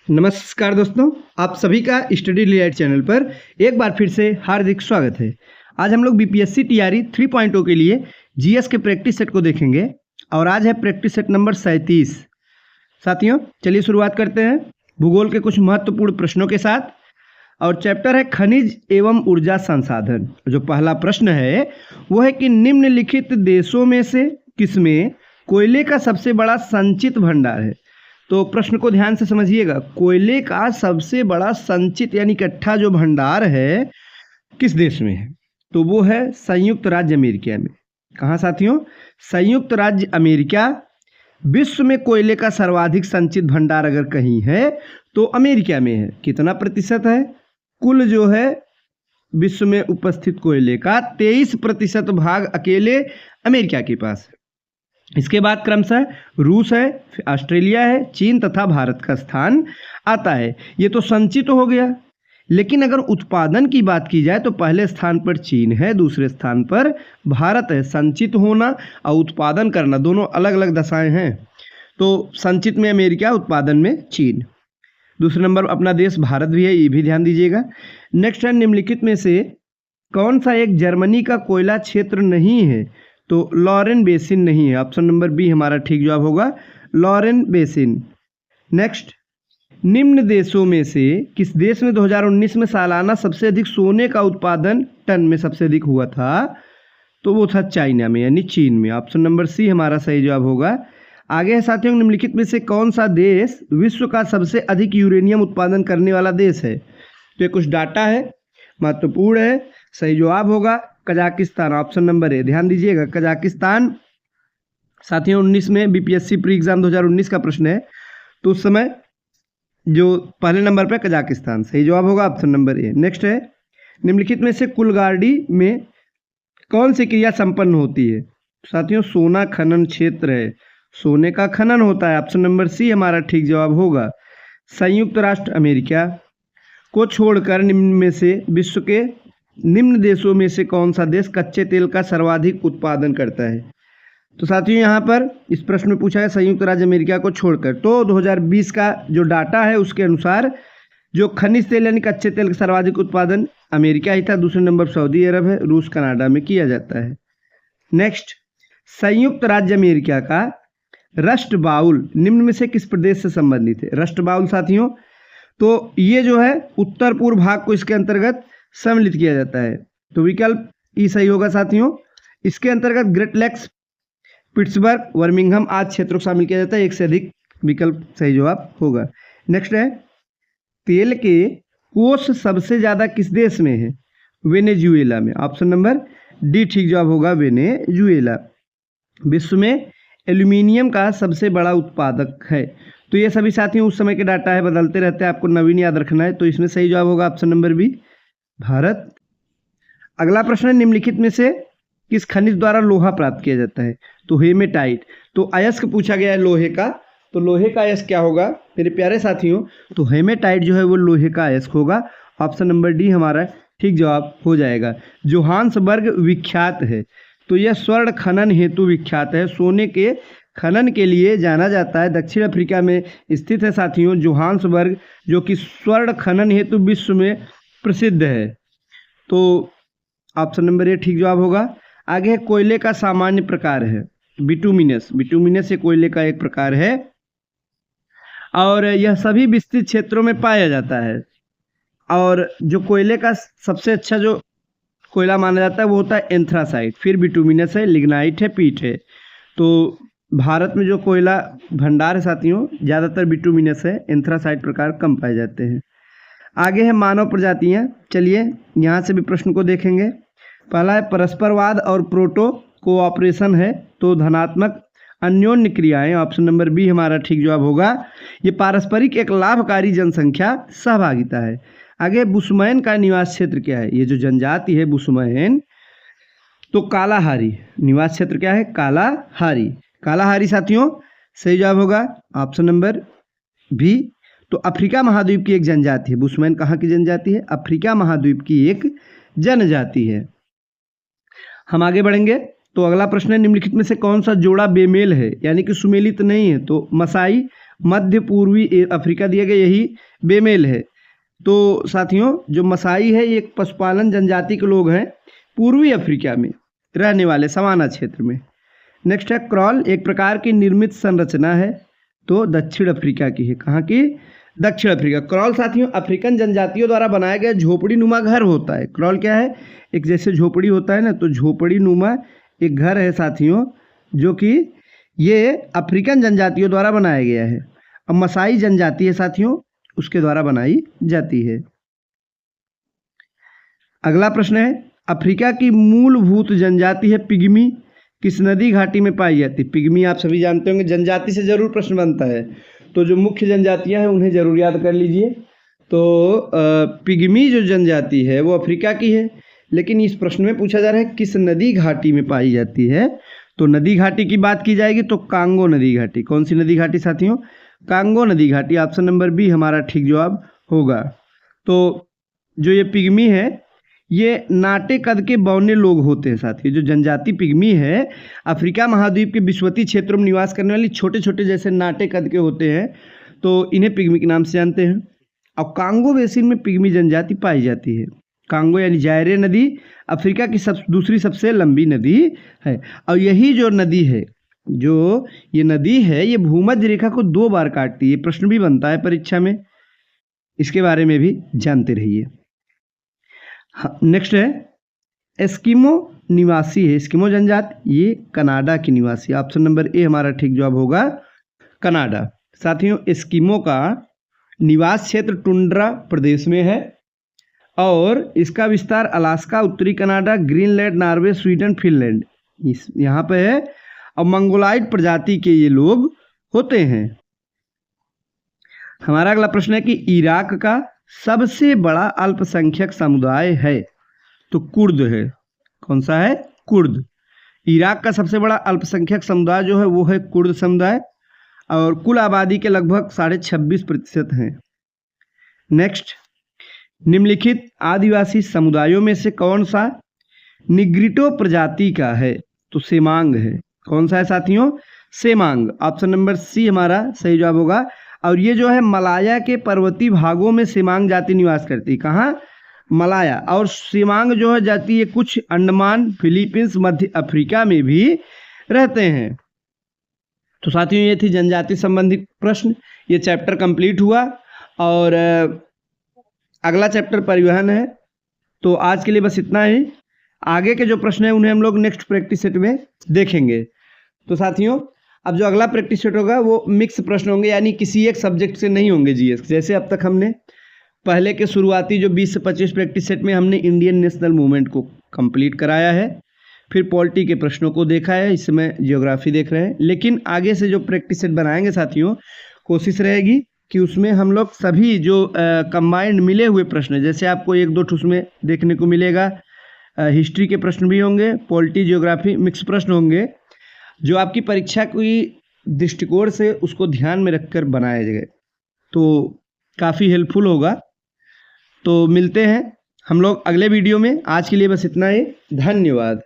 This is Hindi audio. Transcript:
नमस्कार दोस्तों, आप सभी का स्टडी रिलेटेड चैनल पर एक बार फिर से हार्दिक स्वागत है। आज हम लोग बीपीएससी टीआरई 3.0 के लिए जीएस के प्रैक्टिस सेट को देखेंगे और आज है प्रैक्टिस सेट नंबर 37। साथियों, चलिए शुरुआत करते हैं भूगोल के कुछ महत्वपूर्ण प्रश्नों के साथ। और चैप्टर है खनिज एवं ऊर्जा संसाधन। जो पहला प्रश्न है वो है कि निम्नलिखित देशों में से किसमें कोयले का सबसे बड़ा संचित भंडार है। तो प्रश्न को ध्यान से समझिएगा, कोयले का सबसे बड़ा संचित यानी इकट्ठा जो भंडार है किस देश में है, तो वो है संयुक्त राज्य अमेरिका में। कहाँ साथियों? संयुक्त राज्य अमेरिका। विश्व में कोयले का सर्वाधिक संचित भंडार अगर कहीं है तो अमेरिका में है। कितना प्रतिशत है? कुल जो है विश्व में उपस्थित कोयले का 23% भाग अकेले अमेरिका के पास है। इसके बाद क्रमशः रूस है, ऑस्ट्रेलिया है, चीन तथा भारत का स्थान आता है। ये तो संचित हो गया, लेकिन अगर उत्पादन की बात की जाए तो पहले स्थान पर चीन है, दूसरे स्थान पर भारत है। संचित होना और उत्पादन करना दोनों अलग अलग दशाएं हैं। तो संचित में अमेरिका, उत्पादन में चीन। दूसरे नंबर अपना देश भारत भी है, ये भी ध्यान दीजिएगा। नेक्स्ट है, निम्नलिखित में से कौन सा एक जर्मनी का कोयला क्षेत्र नहीं है? तो लॉरेन बेसिन नहीं है। ऑप्शन नंबर बी हमारा ठीक जवाब होगा, लॉरेन बेसिन। नेक्स्ट, निम्न देशों में से किस देश में 2019 में सालाना सबसे अधिक सोने का उत्पादन टन में सबसे अधिक हुआ था? तो वो था चाइना में यानी चीन में। ऑप्शन नंबर सी हमारा सही जवाब होगा। आगे है साथियों, निम्नलिखित में से कौन सा देश विश्व का सबसे अधिक यूरेनियम उत्पादन करने वाला देश है? तो ये कुछ डाटा है, महत्वपूर्ण है। सही जवाब होगा कजाकिस्तान। ऑप्शन नंबर ए, ध्यान दीजिएगा, कजाकिस्तान। साथियों 19 में बीपीएससी प्री एग्जाम 2019 का प्रश्न है, तो उस समय जो पहले नंबर पर कजाकिस्तान। सही जवाब होगा ऑप्शन नंबर ए। नेक्स्ट है, निम्नलिखित में से कुलगाड़ी में कौन सी क्रिया संपन्न होती है? साथियों सोना खनन क्षेत्र है, सोने का खनन होता है। ऑप्शन नंबर सी हमारा ठीक जवाब होगा। संयुक्त राष्ट्र अमेरिका को छोड़कर निम्न में से विश्व के निम्न देशों में से कौन सा देश कच्चे तेल का सर्वाधिक उत्पादन करता है? तो साथियों यहाँ पर इस प्रश्न में पूछा है संयुक्त राज्य अमेरिका को छोड़कर। तो 2020 का जो डाटा है उसके अनुसार जो खनिज तेल यानी कच्चे तेल का सर्वाधिक उत्पादन अमेरिका ही था, दूसरे नंबर सऊदी अरब है, रूस कनाडा में किया जाता है। नेक्स्ट, संयुक्त राज्य अमेरिका का रस्ट बाउल निम्न में से किस प्रदेश से संबंधित है? रस्ट बाउल साथियों, तो ये जो है उत्तर पूर्व भाग को इसके अंतर्गत सम्मिलित किया जाता है। तो विकल्प ई सही होगा साथियों। इसके अंतर्गत ग्रेट लेक्स, पिट्सबर्ग, वर्मिंघम आदि क्षेत्रों को शामिल किया जाता है। एक से अधिक विकल्प सही जवाब होगा। नेक्स्ट है, तेल के कोष सबसे ज्यादा किस देश में है? वेनेजुएला में। ऑप्शन नंबर डी ठीक जवाब होगा, वेनेजुएला। विश्व में एल्यूमिनियम का सबसे बड़ा उत्पादक है। तो ये सभी साथियों उस समय के डाटा है, बदलते रहते हैं, आपको नवीन याद रखना है। तो इसमें सही जवाब होगा ऑप्शन नंबर बी, भारत। अगला प्रश्न है, निम्नलिखित में से किस खनिज द्वारा लोहा प्राप्त किया जाता है? तो हेमेटाइट। तो अयस्क पूछा गया है लोहे का, तो लोहे का अयस्क क्या होगा मेरे प्यारे साथियों? तो हेमेटाइट जो है वो लोहे का अयस्क होगा। ऑप्शन नंबर डी हमारा ठीक जवाब हो जाएगा। जोहान्सबर्ग विख्यात है, तो यह स्वर्ण खनन हेतु विख्यात है। सोने के खनन के लिए जाना जाता है। दक्षिण अफ्रीका में स्थित है साथियों जोहान्सबर्ग, जो कि स्वर्ण खनन हेतु विश्व में प्रसिद्ध है। तो ऑप्शन नंबर ए ठीक जवाब होगा। आगे है, कोयले का सामान्य प्रकार है बिटुमिनस। बिटुमिनस ये कोयले का एक प्रकार है और यह सभी विस्तृत क्षेत्रों में पाया जाता है। और जो कोयले का सबसे अच्छा जो कोयला माना जाता है वो होता है एंथ्रासाइट, फिर बिटुमिनस है, लिग्नाइट है, पीट है। तो भारत में जो कोयला भंडार है साथियों ज़्यादातर बिटुमिनस है, एंथ्रासाइट प्रकार कम पाए जाते हैं। आगे है मानव प्रजातियाँ। चलिए यहाँ से भी प्रश्न को देखेंगे। पहला है, परस्परवाद और प्रोटो कोऑपरेशन है, तो धनात्मक अन्योन्य क्रियाएं। ऑप्शन नंबर बी हमारा ठीक जवाब होगा। ये पारस्परिक एक लाभकारी जनसंख्या सहभागिता है। आगे, बुशमैन का निवास क्षेत्र क्या है? ये जो जनजाति है बुशमैन, तो कालाहारी। निवास क्षेत्र क्या है? कालाहारी। कालाहारी साथियों सही जवाब होगा ऑप्शन नंबर बी। तो अफ्रीका महाद्वीप की एक जनजाति है। बुशमैन कहाँ की जनजाति है? अफ्रीका महाद्वीप की एक जनजाति है। हम आगे बढ़ेंगे। तो अगला प्रश्न है, निम्नलिखित में से कौन सा जोड़ा बेमेल है यानी कि सुमेलित नहीं है? तो मसाई मध्य पूर्वी अफ्रीका दिया गया, यही बेमेल है। तो साथियों जो मसाई है ये एक पशुपालन जनजाति के लोग हैं, पूर्वी अफ्रीका में रहने वाले सवाना क्षेत्र में। नेक्स्ट है क्रॉल, एक प्रकार की निर्मित संरचना है, तो दक्षिण अफ्रीका की है। कहाँ की? दक्षिण अफ्रीका। क्रॉल साथियों अफ्रीकन जनजातियों द्वारा बनाया गया झोपड़ी नुमा घर होता है। क्रॉल क्या है? एक जैसे झोपड़ी होता है ना, तो झोपड़ी नुमा एक घर है साथियों, जो कि ये अफ्रीकन जनजातियों द्वारा बनाया गया है। अब मसाई जनजाति है साथियों, उसके द्वारा बनाई जाती है। अगला प्रश्न है, अफ्रीका की मूलभूत जनजाति है पिग्मी, किस नदी घाटी में पाई जाती है? पिग्मी आप सभी जानते होंगे, जनजाति से जरूर प्रश्न बनता है, तो जो मुख्य जनजातियां हैं उन्हें जरूर याद कर लीजिए। तो पिग्मी जो जनजाति है वो अफ्रीका की है, लेकिन इस प्रश्न में पूछा जा रहा है किस नदी घाटी में पाई जाती है। तो नदी घाटी की बात की जाएगी तो कांगो नदी घाटी। कौन सी नदी घाटी साथियों? कांगो नदी घाटी। ऑप्शन नंबर बी हमारा ठीक जवाब होगा। तो जो ये पिग्मी है ये नाटे कद के बौने लोग होते हैं साथियों। जो जनजाति पिग्मी है अफ्रीका महाद्वीप के विषुवतीय क्षेत्रों में निवास करने वाली छोटे छोटे जैसे नाटे कद के होते हैं, तो इन्हें पिग्मी के नाम से जानते हैं। और कांगो बेसिन में पिग्मी जनजाति पाई जाती है। कांगो यानी जायरे नदी अफ्रीका की दूसरी सबसे लंबी नदी है। और यही जो नदी है, जो ये नदी है, ये भूमध्य रेखा को 2 बार काटती है। प्रश्न भी बनता है परीक्षा में, इसके बारे में भी जानते रहिए। नेक्स्ट है एस्किमो निवासी है, एस्किमो जनजाति, ये कनाडा की निवासी। ऑप्शन नंबर ए हमारा ठीक जवाब होगा कनाडा। साथियों एस्किमो का निवास क्षेत्र टुंड्रा प्रदेश में है और इसका विस्तार अलास्का, उत्तरी Canada, Greenland, Norway, Sweden, Finland यहाँ पे है। और मंगोलाइड प्रजाति के ये लोग होते हैं। हमारा अगला प्रश्न है कि इराक का सबसे बड़ा अल्पसंख्यक समुदाय है, तो कुर्द है। कौन सा है? कुर्द। इराक का सबसे बड़ा अल्पसंख्यक समुदाय जो है वो है कुर्द समुदाय और कुल आबादी के लगभग 26.5% हैं। नेक्स्ट, निम्नलिखित आदिवासी समुदायों में से कौन सा निग्रिटो प्रजाति का है? तो सेमांग है। कौन सा है साथियों? सेमांग। ऑप्शन नंबर सी हमारा सही जवाब होगा। और ये जो है मलाया के पर्वतीय भागों में सेमांग जाति निवास करती है। कहाँ? मलाया। और सेमांग जो है जाति ये कुछ अंडमान, फिलीपींस, मध्य अफ्रीका में भी रहते हैं। तो साथियों ये थी जनजाति संबंधित प्रश्न। ये चैप्टर कंप्लीट हुआ और अगला चैप्टर परिवहन है। तो आज के लिए बस इतना ही। आगे के जो प्रश्न है उन्हें हम लोग नेक्स्ट प्रैक्टिस सेट में देखेंगे। तो साथियों अब जो अगला प्रैक्टिस सेट होगा वो मिक्स प्रश्न होंगे, यानी किसी एक सब्जेक्ट से नहीं होंगे जीएस। जैसे अब तक हमने पहले के शुरुआती जो 20 से 25 प्रैक्टिस सेट में हमने इंडियन नेशनल मूवमेंट को कंप्लीट कराया है, फिर पॉलिटी के प्रश्नों को देखा है, इस समय जियोग्राफी देख रहे हैं। लेकिन आगे से जो प्रैक्टिस सेट बनाएंगे साथियों, कोशिश रहेगी कि उसमें हम लोग सभी जो कंबाइंड मिले हुए प्रश्न, जैसे आपको 1-2 उसमें देखने को मिलेगा, हिस्ट्री के प्रश्न भी होंगे, पॉलिटी जियोग्राफी मिक्स प्रश्न होंगे, जो आपकी परीक्षा की दृष्टिकोण से उसको ध्यान में रखकर बनाया जाए, तो काफ़ी हेल्पफुल होगा। तो मिलते हैं हम लोग अगले वीडियो में। आज के लिए बस इतना ही। धन्यवाद।